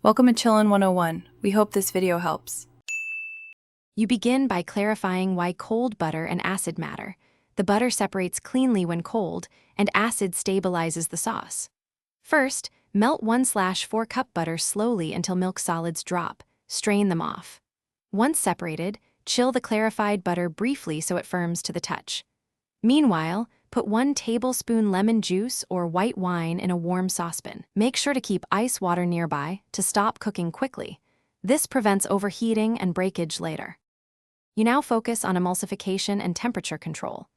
Welcome to Chillin' 101. We hope this video helps. You begin by clarifying why cold butter and acid matter. The butter separates cleanly when cold, and acid stabilizes the sauce. First, melt 1/4 cup butter slowly until milk solids drop. Strain them off. Once separated, chill the clarified butter briefly so it firms to the touch. Meanwhile, put 1 tablespoon lemon juice or white wine in a warm saucepan. Make sure to keep ice water nearby to stop cooking quickly. This prevents overheating and breakage later. You now focus on emulsification and temperature control.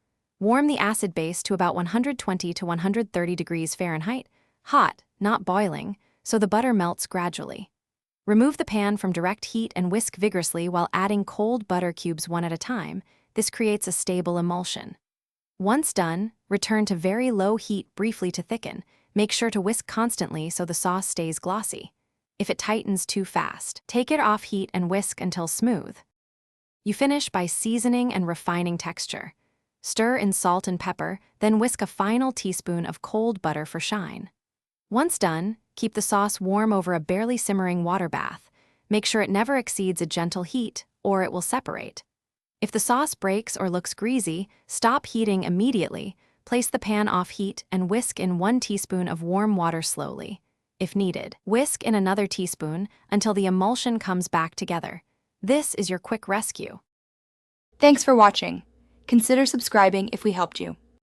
Warm the acid base to about 120 to 130 degrees Fahrenheit, hot, not boiling, so the butter melts gradually. Remove the pan from direct heat and whisk vigorously while adding cold butter cubes one at a time. This creates a stable emulsion. Once done, return to very low heat briefly to thicken. Make sure to whisk constantly so the sauce stays glossy. If it tightens too fast, take it off heat and whisk until smooth. You finish by seasoning and refining texture. Stir in salt and pepper, then whisk a final teaspoon of cold butter for shine. Once done, keep the sauce warm over a barely simmering water bath. Make sure it never exceeds a gentle heat, or it will separate. If the sauce breaks or looks greasy, stop heating immediately. Place the pan off heat and whisk in 1 teaspoon of warm water slowly. If needed, whisk in another teaspoon until the emulsion comes back together. This is your quick rescue. Thanks for watching. Consider subscribing if we helped you.